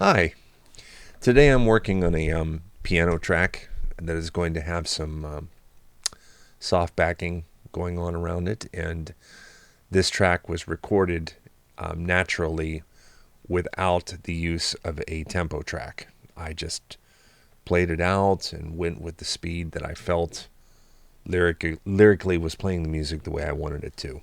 Hi. Today I'm working on a piano track that is going to have some soft backing going on around it, and this track was recorded naturally without the use of a tempo track. I just played it out and went with the speed that I felt lyrically was playing the music the way I wanted it to.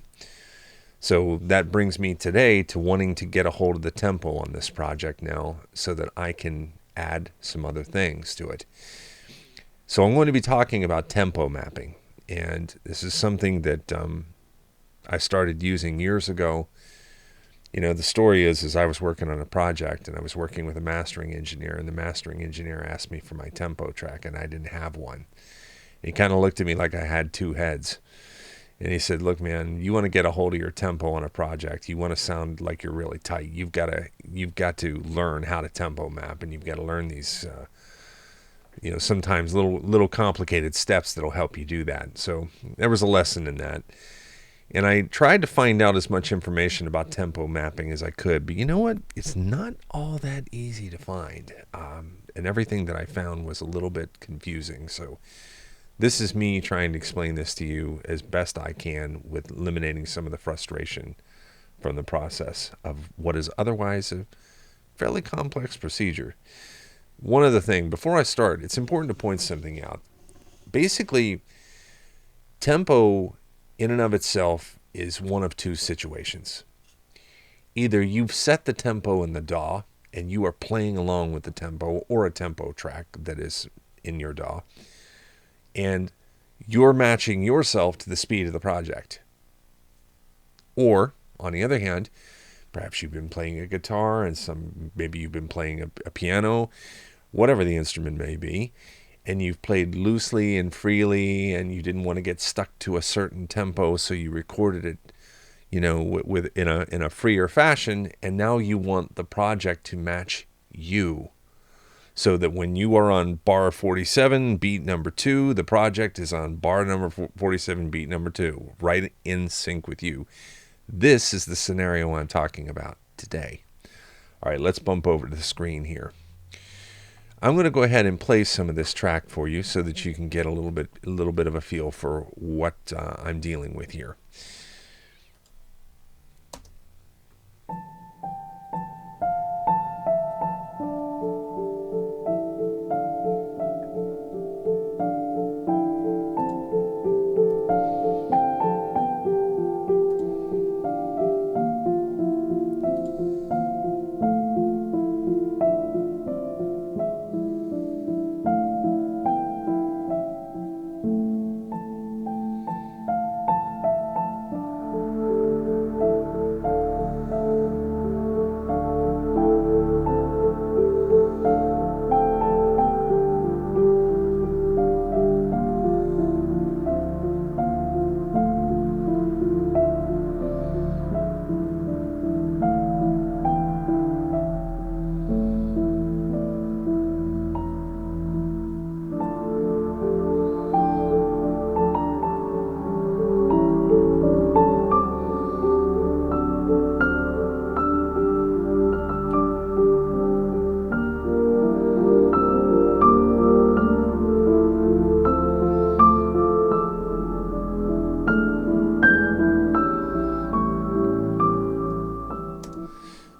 So that brings me today to wanting to get a hold of the tempo on this project now so that I can add some other things to it. So I'm going to be talking about tempo mapping. And this is something that I started using years ago. You know, the story is I was working on a project and I was working with a mastering engineer, and the mastering engineer asked me for my tempo track and I didn't have one. He kind of looked at me like I had two heads. And he said, "Look, man, you want to get a hold of your tempo on a project. You want to sound like you're really tight. You've got to learn how to tempo map, and you've got to learn these, sometimes little complicated steps that'll help you do that." So there was a lesson in that. And I tried to find out as much information about tempo mapping as I could, but you know what? It's not all that easy to find, and everything that I found was a little bit confusing. So this is me trying to explain this to you as best I can with eliminating some of the frustration from the process of what is otherwise a fairly complex procedure. One other thing, before I start, it's important to point something out. Basically, tempo in and of itself is one of two situations. Either you've set the tempo in the DAW and you are playing along with the tempo, or a tempo track that is in your DAW, and you're matching yourself to the speed of the project. Or, on the other hand, perhaps you've been playing a guitar and maybe you've been playing a piano, whatever the instrument may be, and you've played loosely and freely and you didn't want to get stuck to a certain tempo, so you recorded it, in a freer fashion, and now you want the project to match you. So that when you are on bar 47, beat number 2, the project is on bar number 47, beat number 2, right in sync with you. This is the scenario I'm talking about today. All right, let's bump over to the screen here. I'm going to go ahead and play some of this track for you so that you can get a little bit of a feel for what I'm dealing with here.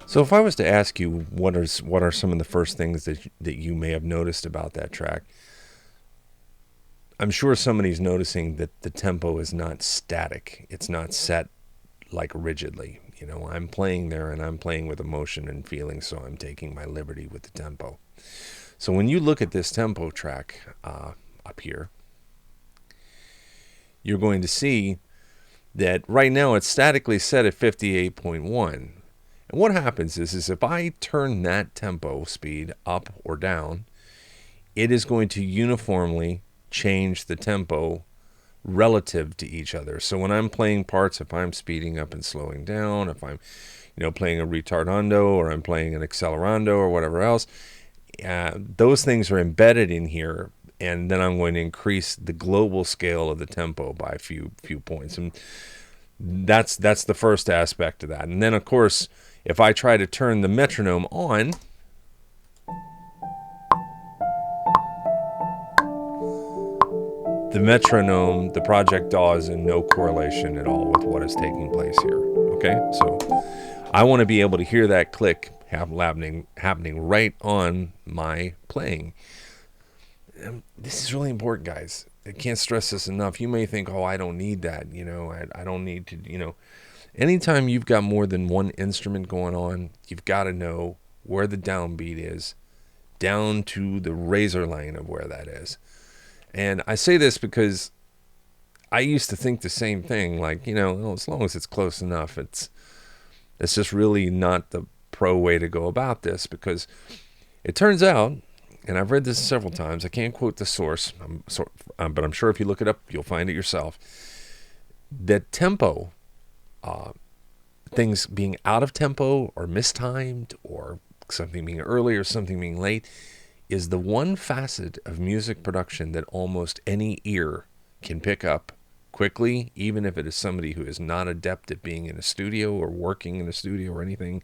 So if I was to ask you what are some of the first things that you may have noticed about that track, I'm sure somebody's noticing that the tempo is not static. It's not set like rigidly. I'm playing there and I'm playing with emotion and feeling, so I'm taking my liberty with the tempo. So when you look at this tempo track up here, you're going to see that right now it's statically set at 58.1. And what happens is if I turn that tempo speed up or down, it is going to uniformly change the tempo relative to each other. So when I'm playing parts, if I'm speeding up and slowing down, if I'm playing a retardando, or I'm playing an accelerando, or whatever else, those things are embedded in here, and then I'm going to increase the global scale of the tempo by a few points. And that's the first aspect of that. And then, of course, if I try to turn the metronome on, the metronome, the project DAW is in no correlation at all with what is taking place here. Okay, so I want to be able to hear that click happening right on my playing. This is really important, guys. I can't stress this enough. You may think, oh, I don't need that. I don't need to, Anytime you've got more than one instrument going on, you've got to know where the downbeat is, down to the razor line of where that is. And I say this because I used to think the same thing, like, as long as it's close enough, it's just really not the pro way to go about this, because it turns out, and I've read this several times, I can't quote the source, but I'm sure if you look it up, you'll find it yourself, that tempo, things being out of tempo or mistimed or something being early or something being late is the one facet of music production that almost any ear can pick up quickly, even if it is somebody who is not adept at being in a studio or working in a studio or anything.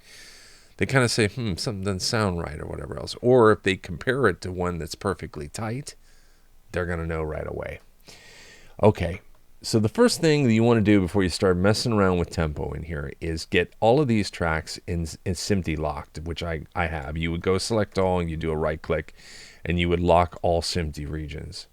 They kind of say, something doesn't sound right or whatever else. Or if they compare it to one that's perfectly tight, they're going to know right away. Okay. So the first thing that you want to do before you start messing around with tempo in here is get all of these tracks in SMPTE locked, which I have. You would go select all and you do a right click and you would lock all SMPTE regions.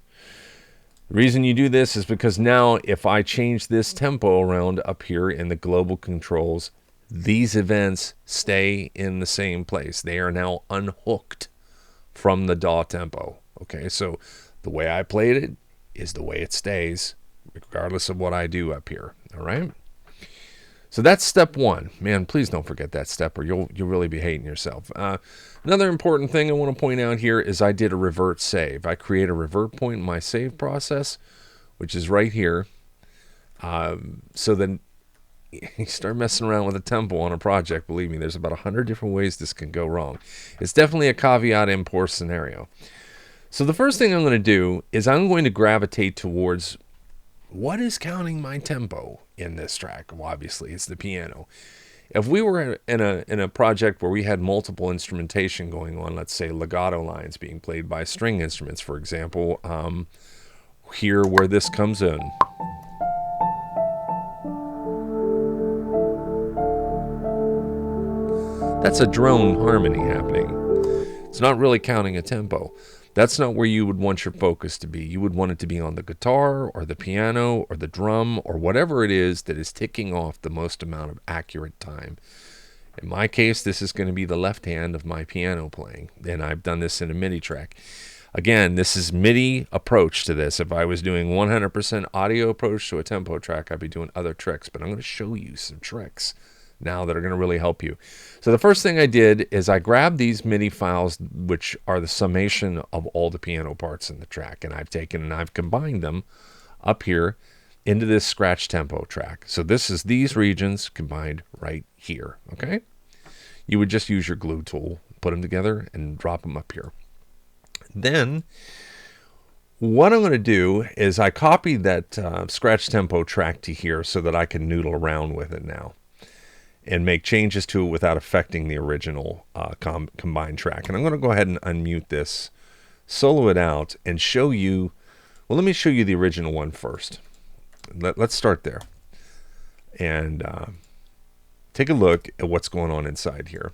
The reason you do this is because now if I change this tempo around up here in the global controls, these events stay in the same place. They are now unhooked from the DAW tempo. Okay, so the way I played it is the way it stays, regardless of what I do up here. All right. So that's step one. Man, please don't forget that step, or you'll really be hating yourself. Another important thing I want to point out here is I did a revert save. I create a revert point in my save process, which is right here. So then you start messing around with a tempo on a project, believe me, there's about 100 different ways this can go wrong. It's definitely a caveat emptor scenario. So the first thing I'm going to do is I'm going to gravitate towards what is counting my tempo in this track. Well, obviously, it's the piano. If we were in a project where we had multiple instrumentation going on, let's say legato lines being played by string instruments, for example, here where this comes in. That's a drone harmony happening. It's not really counting a tempo. That's not where you would want your focus to be. You would want it to be on the guitar or the piano or the drum or whatever it is that is ticking off the most amount of accurate time. In my case, this is going to be the left hand of my piano playing, and I've done this in a MIDI track. Again, this is MIDI approach to this. If I was doing 100% audio approach to a tempo track, I'd be doing other tricks, but I'm going to show you some tricks now that are going to really help you. So the first thing I did is I grabbed these MIDI files, which are the summation of all the piano parts in the track, and I've combined them up here into this scratch tempo track. So this is these regions combined right here, okay? You would just use your glue tool, put them together, and drop them up here. Then what I'm going to do is I copied that scratch tempo track to here so that I can noodle around with it now and make changes to it without affecting the original combined track. And I'm going to go ahead and unmute this, solo it out, and show you, well, let me show you the original one first. Let's start there. And take a look at what's going on inside here.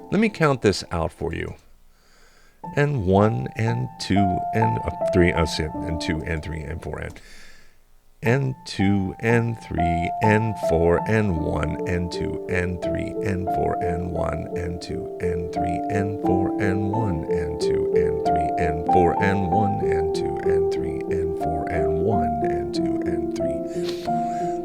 Let me count this out for you. And 1 and 2 and 3, and 2 and 3 and 4 and 2 and 3 and 4 and 1 and 2 and 3 and 4 and 1 and 2 and 3 and 4 and 1 and 2 and 3 and 4 and 1 and 2 and 3 and 4 and 1 and 2 and 3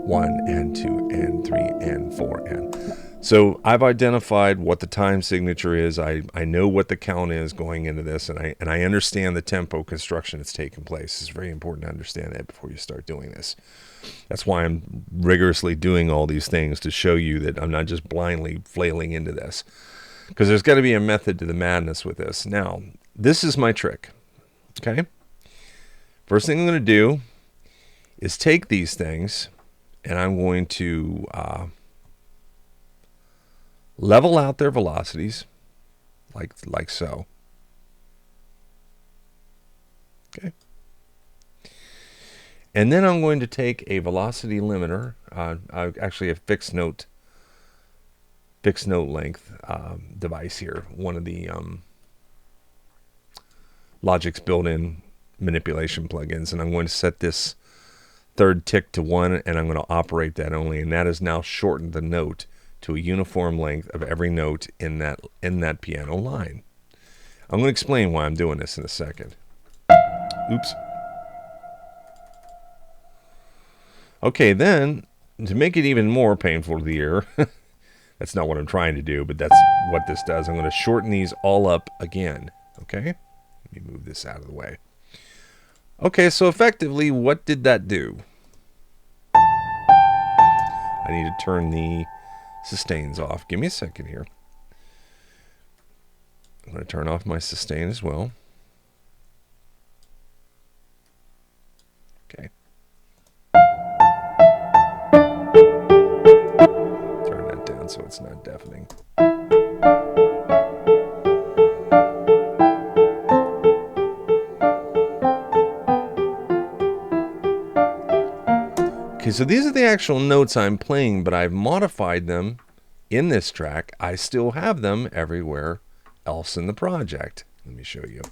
1 and 2 and 3 and 4 and. So I've identified what the time signature is. I know what the count is going into this, and I understand the tempo construction that's taking place. It's very important to understand that before you start doing this. That's why I'm rigorously doing all these things, to show you that I'm not just blindly flailing into this, because there's got to be a method to the madness with this. Now, this is my trick, okay? First thing I'm going to do is take these things, and I'm going to level out their velocities, like so. Okay. And then I'm going to take a velocity limiter, actually a fixed note length device here, one of the Logic's built-in manipulation plugins, and I'm going to set this third tick to 1, and I'm going to operate that only, and that has now shortened the note to a uniform length of every note in that piano line. I'm going to explain why I'm doing this in a second. Oops. Okay, then, to make it even more painful to the ear, that's not what I'm trying to do, but that's what this does. I'm going to shorten these all up again. Okay? Let me move this out of the way. Okay, so effectively, what did that do? I need to turn the sustains off. Give me a second here. I'm going to turn off my sustain as well. Okay. Turn that down so it's not deafening. Okay, so these are the actual notes I'm playing, but I've modified them in this track. I still have them everywhere else in the project. Let me show you.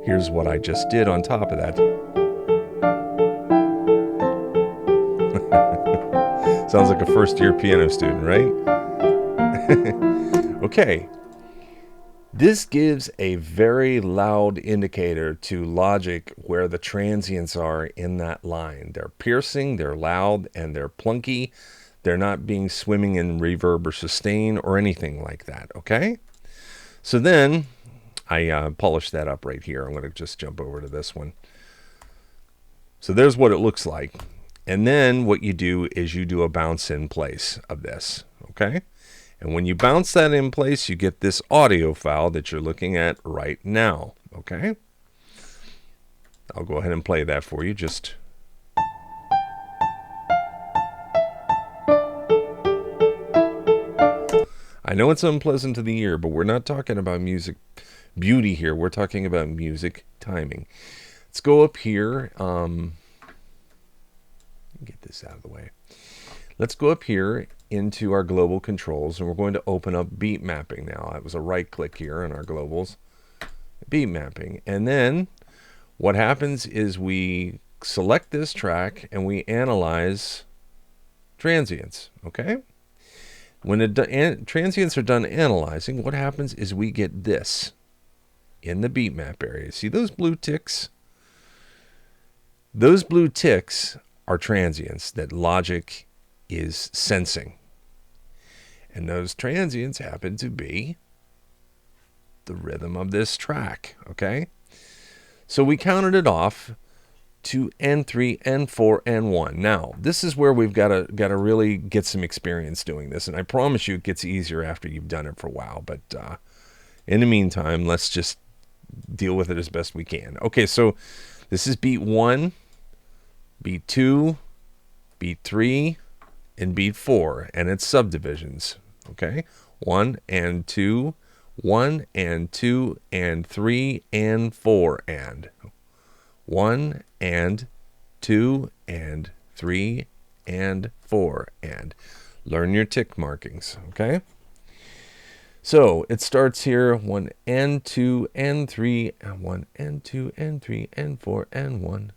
Here's what I just did on top of that. Sounds like a first-year piano student, right? Okay. This gives a very loud indicator to Logic where the transients are in that line. They're piercing, they're loud, and they're plunky. They're not being swimming in reverb or sustain or anything like that, okay? So then I polished that up right here. I'm going to just jump over to this one. So there's what it looks like. And then what you do is you do a bounce in place of this, okay? And when you bounce that in place, you get this audio file that you're looking at right now, okay? I'll go ahead and play that for you. Just I know it's unpleasant to the ear, but we're not talking about music beauty here. We're talking about music timing. Let's go up here. Get this out of the way. Let's go up here into our global controls, and we're going to open up beat mapping now. That was a right click here in our globals. Beat mapping. And then what happens is we select this track and we analyze transients, okay? When the transients are done analyzing, what happens is we get this in the beat map area. See those blue ticks? Those blue ticks are transients that Logic is sensing. And those transients happen to be the rhythm of this track, okay? So we counted it off to N3, N4, N1. Now, this is where we've got to really get some experience doing this, and I promise you it gets easier after you've done it for a while, but in the meantime, let's just deal with it as best we can. Okay, so this is beat 1, beat 2, beat 3, and beat 4, and it's subdivisions, okay? 1 and 2, 1 and 2 and 3 and 4 and 1 and 2 and 3 and 4 and learn your tick markings, okay? So it starts here 1 and 2 and 3 and 1 and 2 and 3 and 4 and 1.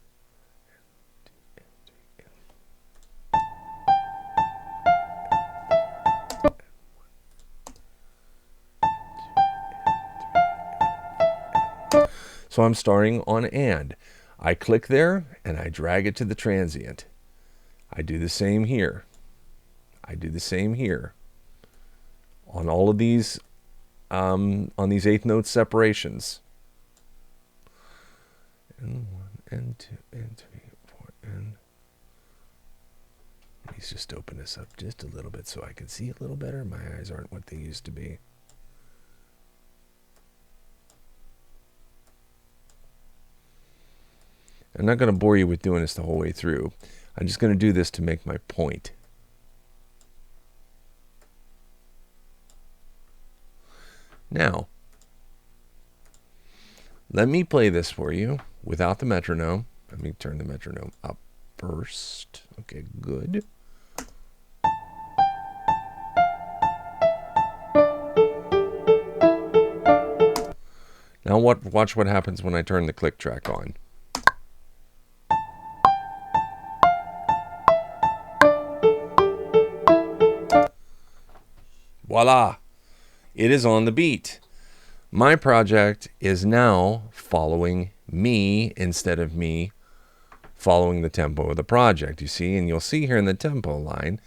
So I'm starting on and. I click there and I drag it to the transient. I do the same here. I do the same here. On all of these, on these eighth note separations. N1, N2, N3, 4, N. Let's just open this up just a little bit so I can see a little better. My eyes aren't what they used to be. I'm not going to bore you with doing this the whole way through. I'm just going to do this to make my point. Now, let me play this for you without the metronome. Let me turn the metronome up first. Okay, good. Now watch what happens when I turn the click track on. Voila! It is on the beat. My project is now following me instead of me following the tempo of the project. You see, and you'll see here in the tempo line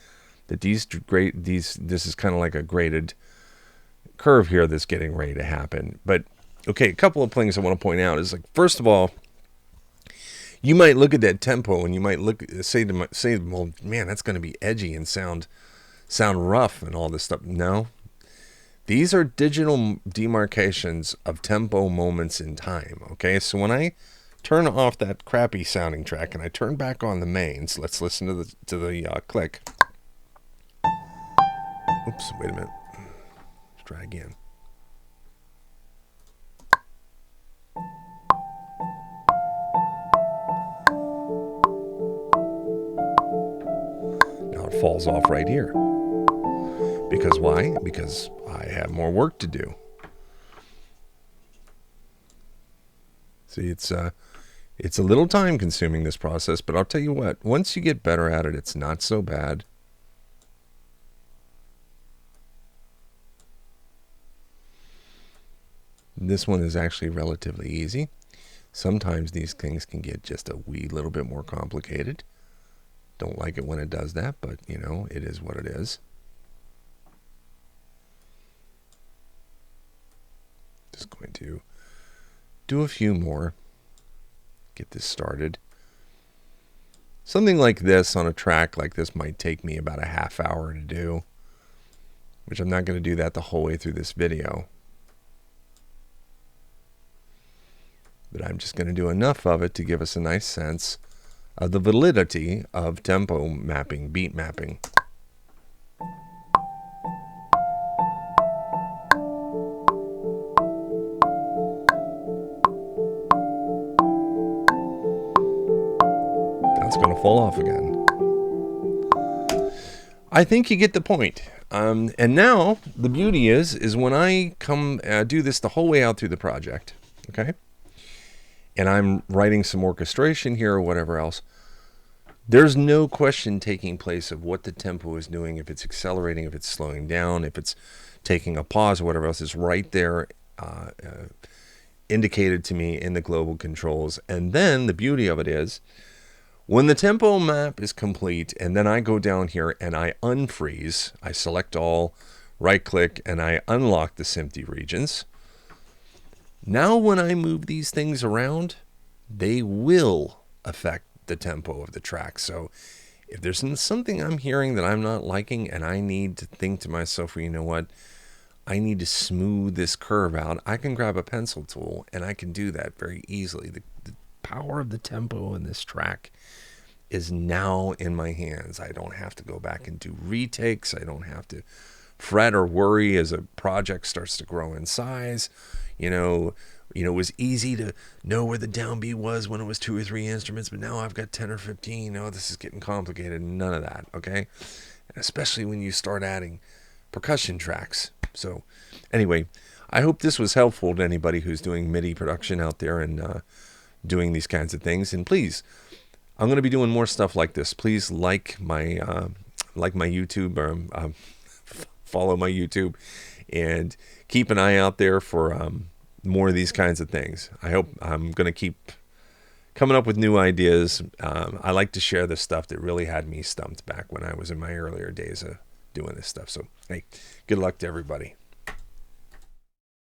that this is kind of like a graded curve here that's getting ready to happen. But okay, a couple of things I want to point out is, like, first of all, you might look at that tempo and you might say, well, man, that's going to be edgy and sound rough and all this stuff. No. These are digital demarcations of tempo moments in time, okay? So when I turn off that crappy sounding track and I turn back on the mains, let's listen to the click. Oops, wait a minute. Let's try again. Now it falls off right here. Because why? Because I have more work to do. See, it's a little time consuming, this process, but I'll tell you what, once you get better at it, it's not so bad. This one is actually relatively easy. Sometimes these things can get just a wee little bit more complicated. Don't like it when it does that, but you know, it is what it is. Just going to do a few more, get this started. Something like this on a track like this might take me about a half hour to do, which I'm not going to do that the whole way through this video. But I'm just going to do enough of it to give us a nice sense of the validity of tempo mapping, beat mapping. That's going to fall off again. I think you get the point. And now the beauty is when I come do this the whole way out through the project, okay? And I'm writing some orchestration here or whatever else, there's no question taking place of what the tempo is doing, if it's accelerating, if it's slowing down, if it's taking a pause or whatever else. Is right there indicated to me in the global controls. And then the beauty of it is, when the tempo map is complete, and then I go down here and I unfreeze, I select all, right click, and I unlock the SMPTE regions. Now when I move these things around, they will affect the tempo of the track. So if there's something I'm hearing that I'm not liking and I need to think to myself, well, you know what, I need to smooth this curve out, I can grab a pencil tool and I can do that very easily. The power of the tempo in this track is now in my hands. I don't have to go back and do retakes. I don't have to fret or worry as a project starts to grow in size. You know, it was easy to know where the downbeat was when it was 2 or 3 instruments, but now I've got 10 or 15. Oh, this is getting complicated. None of that, okay? And especially when you start adding percussion tracks. So anyway, I hope this was helpful to anybody who's doing MIDI production out there and doing these kinds of things. And please, I'm going to be doing more stuff like this. Please like my YouTube, or follow my YouTube, and keep an eye out there for more of these kinds of things. I hope I'm going to keep coming up with new ideas. I like to share the stuff that really had me stumped back when I was in my earlier days of doing this stuff. So, hey, good luck to everybody.